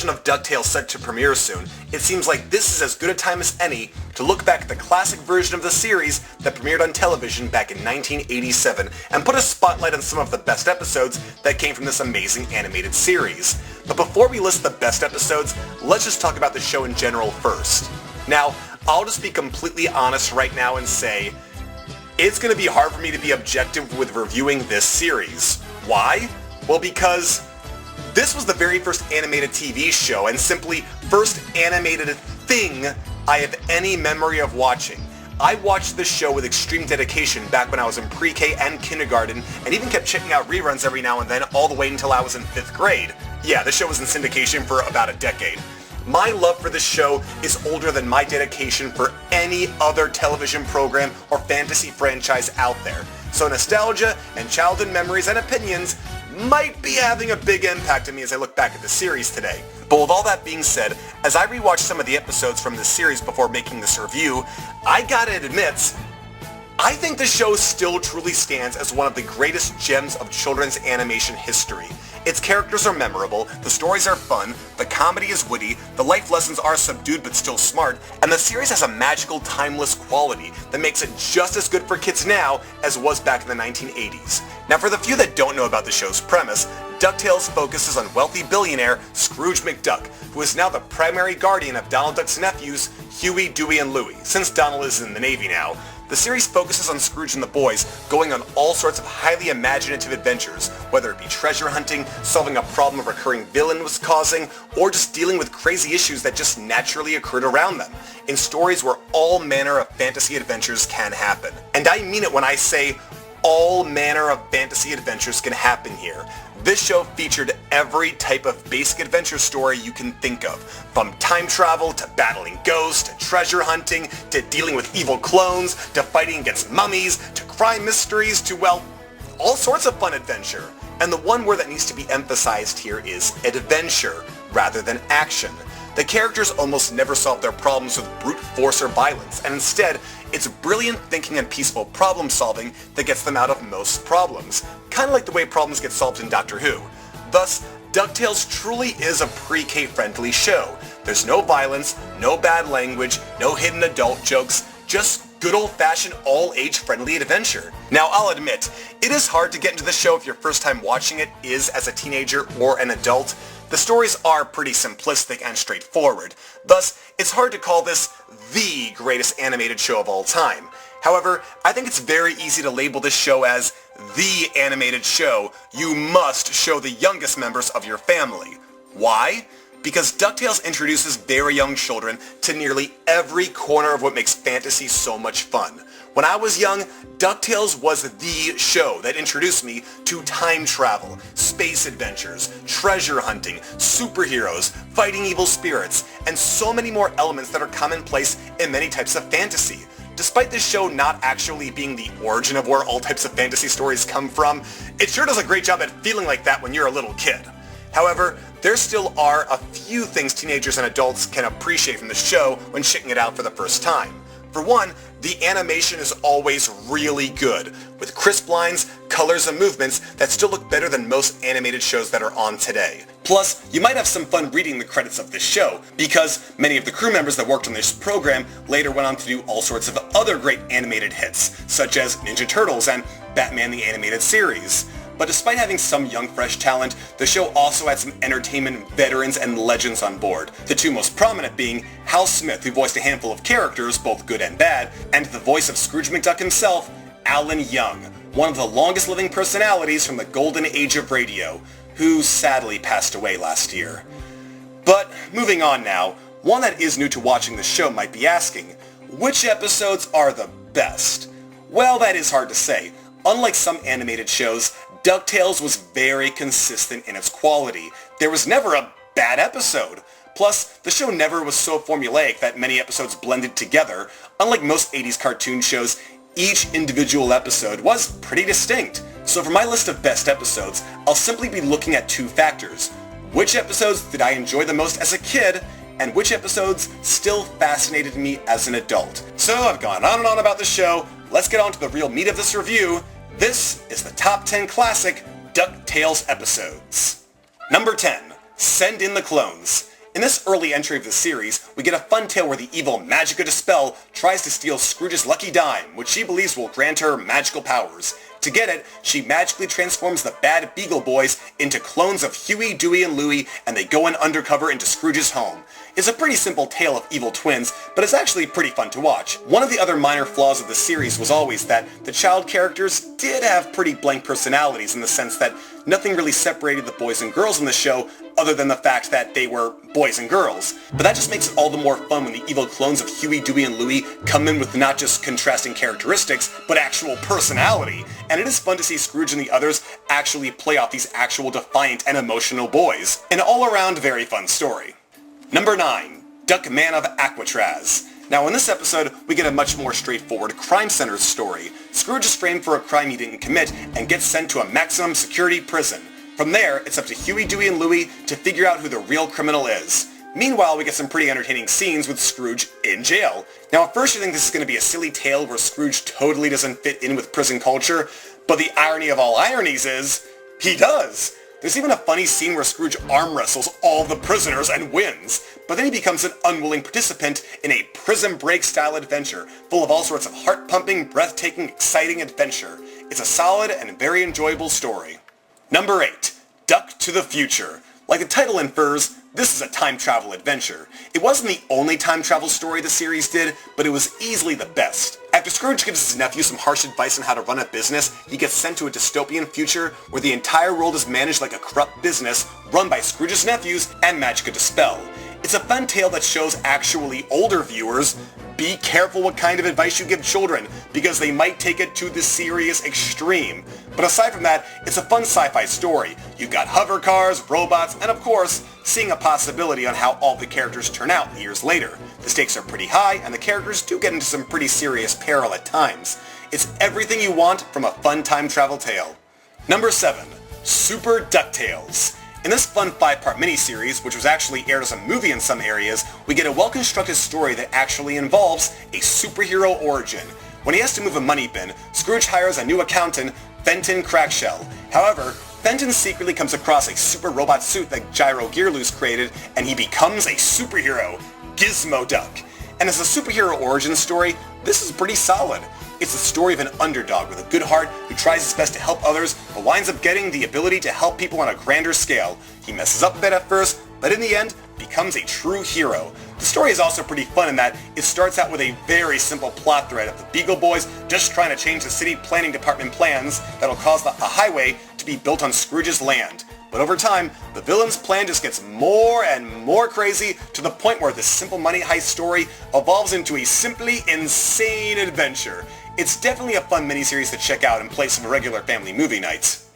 version of Ducktales set to premiere soon, it seems like this is as good a time as any to look back at the classic version of the series that premiered on television back in 1987 and put a spotlight on some of the best episodes that came from this amazing animated series. But before we list the best episodes, let's just talk about the show in general first. Now, I'll just be completely honest right now and say, it's going to be hard for me to be objective with reviewing this series. Why? Well, because this was the very first animated TV show and simply first animated thing I have any memory of watching. I watched this show with extreme dedication back when I was in pre-K and kindergarten and even kept checking out reruns every now and then all the way until I was in 5th grade. Yeah, the show was in syndication for about a decade. My love for this show is older than my dedication for any other television program or fantasy franchise out there. So nostalgia and childhood memories and opinions might be having a big impact on me as I look back at the series today. But with all that being said, as I rewatched some of the episodes from this series before making this review, I gotta admit, I think the show still truly stands as one of the greatest gems of children's animation history. Its characters are memorable, the stories are fun, the comedy is witty, the life lessons are subdued but still smart, and the series has a magical, timeless quality that makes it just as good for kids now as it was back in the 1980s. Now for the few that don't know about the show's premise, DuckTales focuses on wealthy billionaire Scrooge McDuck, who is now the primary guardian of Donald Duck's nephews, Huey, Dewey, and Louie, since Donald is in the Navy now. The series focuses on Scrooge and the boys going on all sorts of highly imaginative adventures, whether it be treasure hunting, solving a problem a recurring villain was causing, or just dealing with crazy issues that just naturally occurred around them, in stories where all manner of fantasy adventures can happen. And I mean it when I say all manner of fantasy adventures can happen here. This show featured every type of basic adventure story you can think of, from time travel to battling ghosts, to treasure hunting, to dealing with evil clones, to fighting against mummies, to crime mysteries, to, well, all sorts of fun adventure. And the one word that needs to be emphasized here is adventure, rather than action. The characters almost never solve their problems with brute force or violence, and instead, it's brilliant thinking and peaceful problem solving that gets them out of most problems, kind of like the way problems get solved in Doctor Who. Thus, DuckTales truly is a pre-K friendly show. There's no violence, no bad language, no hidden adult jokes, just good old-fashioned all-age friendly adventure. Now I'll admit, it is hard to get into the show if your first time watching it is as a teenager or an adult. The stories are pretty simplistic and straightforward, thus it's hard to call this the greatest animated show of all time. However, I think it's very easy to label this show as the animated show you must show the youngest members of your family. Why? Because DuckTales introduces very young children to nearly every corner of what makes fantasy so much fun. When I was young, DuckTales was the show that introduced me to time travel, space adventures, treasure hunting, superheroes, fighting evil spirits, and so many more elements that are commonplace in many types of fantasy. Despite this show not actually being the origin of where all types of fantasy stories come from, it sure does a great job at feeling like that when you're a little kid. However, there still are a few things teenagers and adults can appreciate from the show when checking it out for the first time. For one, the animation is always really good, with crisp lines, colors, and movements that still look better than most animated shows that are on today. Plus, you might have some fun reading the credits of this show, because many of the crew members that worked on this program later went on to do all sorts of other great animated hits, such as Ninja Turtles and Batman the Animated Series. But despite having some young, fresh talent, the show also had some entertainment veterans and legends on board, the two most prominent being Hal Smith, who voiced a handful of characters, both good and bad, and the voice of Scrooge McDuck himself, Alan Young, one of the longest living personalities from the golden age of radio, who sadly passed away last year. But moving on now, one that is new to watching the show might be asking, which episodes are the best? Well, that is hard to say. Unlike some animated shows, DuckTales was very consistent in its quality. There was never a bad episode. Plus, the show never was so formulaic that many episodes blended together. Unlike most 80s cartoon shows, each individual episode was pretty distinct. So for my list of best episodes, I'll simply be looking at two factors. Which episodes did I enjoy the most as a kid, and which episodes still fascinated me as an adult. So I've gone on and on about the show. Let's get on to the real meat of this review. This is the top 10 classic DuckTales episodes. Number 10, Send in the Clones. In this early entry of the series, we get a fun tale where the evil Magica Dispel tries to steal Scrooge's lucky dime, which she believes will grant her magical powers. To get it, she magically transforms the bad Beagle Boys into clones of Huey, Dewey, and Louie, and they go in undercover into Scrooge's home. It's a pretty simple tale of evil twins, but it's actually pretty fun to watch. One of the other minor flaws of the series was always that the child characters did have pretty blank personalities in the sense that nothing really separated the boys and girls in the show other than the fact that they were boys and girls. But that just makes it all the more fun when the evil clones of Huey, Dewey, and Louie come in with not just contrasting characteristics, but actual personality. And it is fun to see Scrooge and the others actually play off these actual defiant and emotional boys. An all-around very fun story. Number 9. Duckman of Aquatraz. Now in this episode, we get a much more straightforward crime-centered story. Scrooge is framed for a crime he didn't commit and gets sent to a maximum security prison. From there, it's up to Huey, Dewey, and Louie to figure out who the real criminal is. Meanwhile, we get some pretty entertaining scenes with Scrooge in jail. Now at first you think this is going to be a silly tale where Scrooge totally doesn't fit in with prison culture, but the irony of all ironies is, he does! There's even a funny scene where Scrooge arm wrestles all the prisoners and wins, but then he becomes an unwilling participant in a Prison Break style adventure, full of all sorts of heart-pumping, breathtaking, exciting adventure. It's a solid and very enjoyable story. Number 8. Duck to the Future. Like the title infers, this is a time travel adventure. It wasn't the only time travel story the series did, but it was easily the best. After Scrooge gives his nephew some harsh advice on how to run a business, he gets sent to a dystopian future where the entire world is managed like a corrupt business run by Scrooge's nephews and Magica Dispel. It's a fun tale that shows actually older viewers, be careful what kind of advice you give children, because they might take it to the serious extreme. But aside from that, it's a fun sci-fi story. You've got hover cars, robots, and of course, seeing a possibility on how all the characters turn out years later. The stakes are pretty high, and the characters do get into some pretty serious peril at times. It's everything you want from a fun time travel tale. Number 7. Super Ducktales. In this fun 5-part miniseries, which was actually aired as a movie in some areas, we get a well-constructed story that actually involves a superhero origin. When he has to move a money bin, Scrooge hires a new accountant, Fenton Crackshell. However, Fenton secretly comes across a super robot suit that Gyro Gearloose created, and he becomes a superhero, Gizmo Duck. And as a superhero origin story, this is pretty solid. It's the story of an underdog with a good heart who tries his best to help others, but winds up getting the ability to help people on a grander scale. He messes up a bit at first, but in the end, becomes a true hero. The story is also pretty fun in that it starts out with a very simple plot thread of the Beagle Boys just trying to change the city planning department plans that'll cause a highway to be built on Scrooge's land. But over time, the villain's plan just gets more and more crazy to the point where this simple money heist story evolves into a simply insane adventure. It's definitely a fun miniseries to check out in place of regular family movie nights.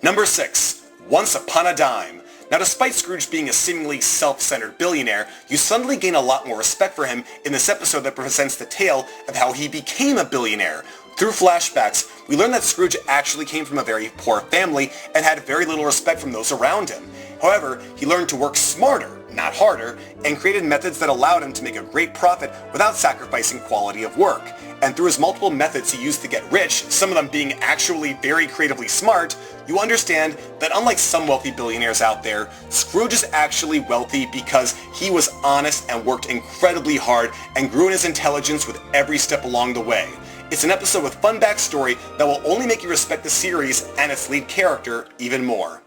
Number 6. Once Upon a Dime. Now despite Scrooge being a seemingly self-centered billionaire, you suddenly gain a lot more respect for him in this episode that presents the tale of how he became a billionaire. Through flashbacks, we learn that Scrooge actually came from a very poor family and had very little respect from those around him. However, he learned to work smarter, not harder, and created methods that allowed him to make a great profit without sacrificing quality of work. And through his multiple methods he used to get rich, some of them being actually very creatively smart, you understand that unlike some wealthy billionaires out there, Scrooge is actually wealthy because he was honest and worked incredibly hard and grew in his intelligence with every step along the way. It's an episode with fun backstory that will only make you respect the series and its lead character even more.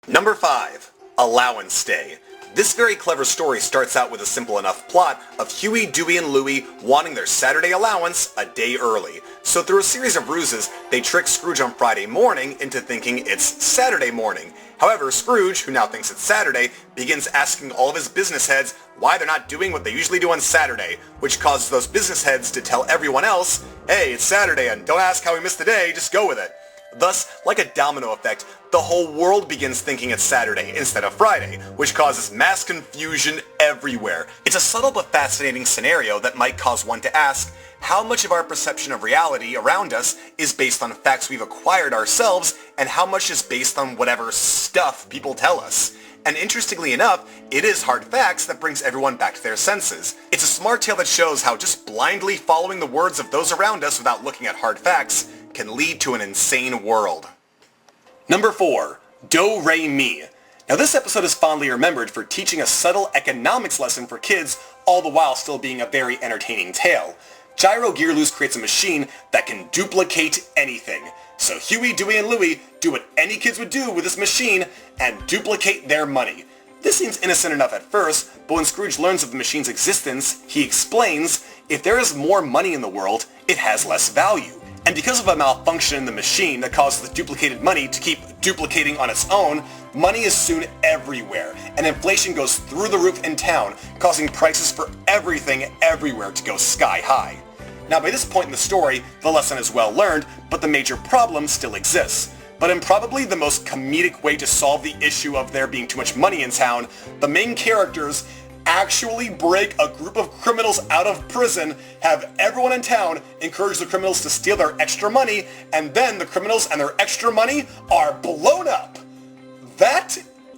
Number 5. Allowance Day. This very clever story starts out with a simple enough plot of Huey, Dewey, and Louie wanting their Saturday allowance a day early. So through a series of ruses, they trick Scrooge on Friday morning into thinking it's Saturday morning. However, Scrooge, who now thinks it's Saturday, begins asking all of his business heads why they're not doing what they usually do on Saturday, which causes those business heads to tell everyone else, hey, it's Saturday and don't ask how we missed the day, just go with it. Thus, like a domino effect, the whole world begins thinking it's Saturday instead of Friday, which causes mass confusion everywhere. It's a subtle but fascinating scenario that might cause one to ask, how much of our perception of reality around us is based on facts we've acquired ourselves, and how much is based on whatever stuff people tell us? And interestingly enough, it is hard facts that brings everyone back to their senses. It's a smart tale that shows how just blindly following the words of those around us without looking at hard facts can lead to an insane world. Number 4. Do Re Mi. Now this episode is fondly remembered for teaching a subtle economics lesson for kids, all the while still being a very entertaining tale. Gyro Gearloose creates a machine that can duplicate anything. So Huey, Dewey, and Louie do what any kids would do with this machine and duplicate their money. This seems innocent enough at first, but when Scrooge learns of the machine's existence, he explains, if there is more money in the world, it has less value. And because of a malfunction in the machine that causes the duplicated money to keep duplicating on its own, money is soon everywhere, and inflation goes through the roof in town, causing prices for everything everywhere to go sky high. Now by this point in the story, the lesson is well learned, but the major problem still exists. But in probably the most comedic way to solve the issue of there being too much money in town, the main characters actually break a group of criminals out of prison, have everyone in town encourage the criminals to steal their extra money, and then the criminals and their extra money are blown up. That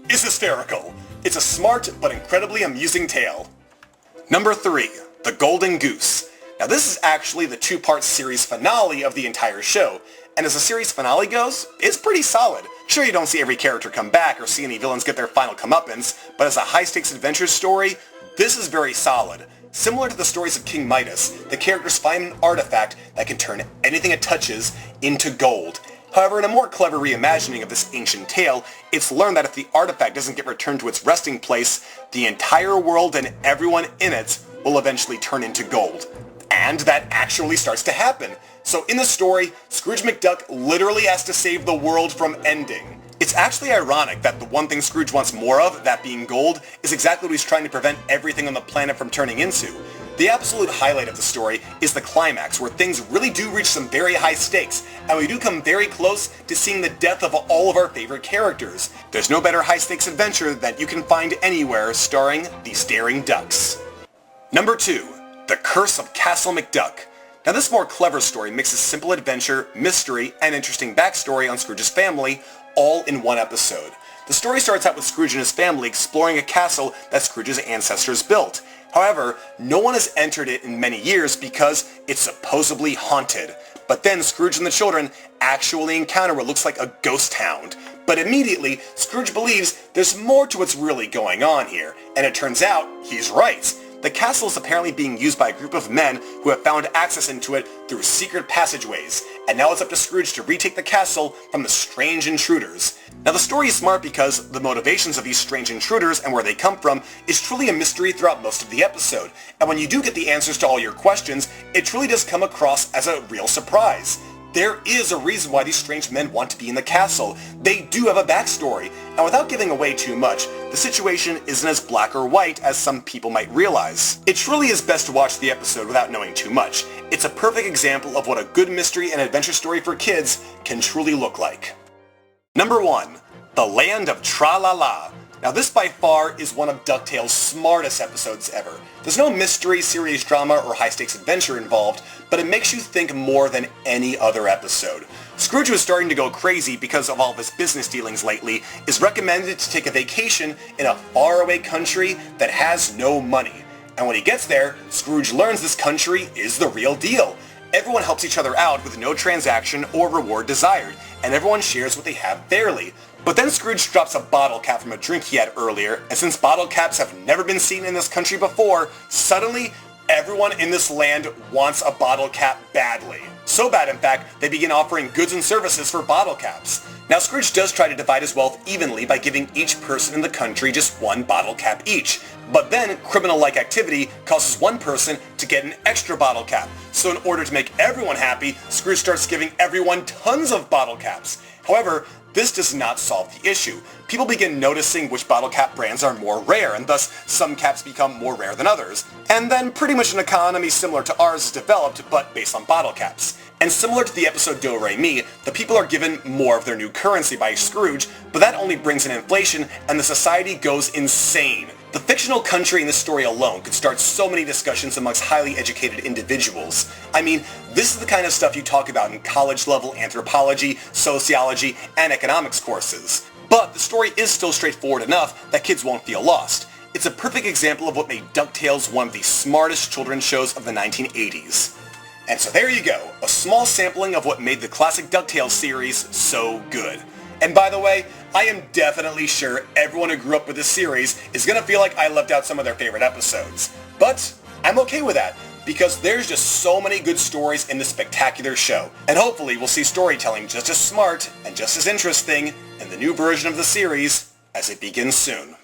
is hysterical. It's a smart but incredibly amusing tale. Number 3, The Golden Goose. Now this is actually the 2-part series finale of the entire show, and as the series finale goes, it's pretty solid. Sure, you don't see every character come back or see any villains get their final comeuppance, but as a high-stakes adventure story, this is very solid. Similar to the stories of King Midas, the characters find an artifact that can turn anything it touches into gold. However, in a more clever reimagining of this ancient tale, it's learned that if the artifact doesn't get returned to its resting place, the entire world and everyone in it will eventually turn into gold. And that actually starts to happen. So in the story, Scrooge McDuck literally has to save the world from ending. It's actually ironic that the one thing Scrooge wants more of, that being gold, is exactly what he's trying to prevent everything on the planet from turning into. The absolute highlight of the story is the climax, where things really do reach some very high stakes, and we do come very close to seeing the death of all of our favorite characters. There's no better high-stakes adventure that you can find anywhere starring these daring ducks. Number 2, The Curse of Castle McDuck. Now this more clever story mixes simple adventure, mystery, and interesting backstory on Scrooge's family, all in one episode. The story starts out with Scrooge and his family exploring a castle that Scrooge's ancestors built. However, no one has entered it in many years because it's supposedly haunted. But then Scrooge and the children actually encounter what looks like a ghost hound. But immediately, Scrooge believes there's more to what's really going on here, and it turns out he's right. The castle is apparently being used by a group of men who have found access into it through secret passageways, and now it's up to Scrooge to retake the castle from the strange intruders. Now the story is smart because the motivations of these strange intruders and where they come from is truly a mystery throughout most of the episode, and when you do get the answers to all your questions, it truly does come across as a real surprise. There is a reason why these strange men want to be in the castle. They do have a backstory, and without giving away too much, the situation isn't as black or white as some people might realize. It truly is best to watch the episode without knowing too much. It's a perfect example of what a good mystery and adventure story for kids can truly look like. Number 1, The Land of Tra-La-La. Now this by far is one of Ducktales' smartest episodes ever. There's no mystery, serious drama, or high-stakes adventure involved, but it makes you think more than any other episode. Scrooge, was starting to go crazy because of all of his business dealings lately, is recommended to take a vacation in a faraway country that has no money. And when he gets there, Scrooge learns this country is the real deal. Everyone helps each other out with no transaction or reward desired, and everyone shares what they have fairly. But then Scrooge drops a bottle cap from a drink he had earlier, and since bottle caps have never been seen in this country before, suddenly everyone in this land wants a bottle cap badly. So bad, in fact, they begin offering goods and services for bottle caps. Now Scrooge does try to divide his wealth evenly by giving each person in the country just one bottle cap each. But then criminal-like activity causes one person to get an extra bottle cap. So in order to make everyone happy, Scrooge starts giving everyone tons of bottle caps. However, this does not solve the issue. People begin noticing which bottle cap brands are more rare, and thus some caps become more rare than others. And then pretty much an economy similar to ours is developed, but based on bottle caps. And similar to the episode Do Re Mi, the people are given more of their new currency by Scrooge, but that only brings in inflation, and the society goes insane. The fictional country in this story alone could start so many discussions amongst highly educated individuals. I mean, this is the kind of stuff you talk about in college-level anthropology, sociology, and economics courses. But the story is still straightforward enough that kids won't feel lost. It's a perfect example of what made Ducktales one of the smartest children's shows of the 1980s. And so there you go, a small sampling of what made the classic Ducktales series so good. And by the way, I am definitely sure everyone who grew up with this series is going to feel like I left out some of their favorite episodes. But I'm okay with that, because there's just so many good stories in this spectacular show. And hopefully we'll see storytelling just as smart and just as interesting in the new version of the series as it begins soon.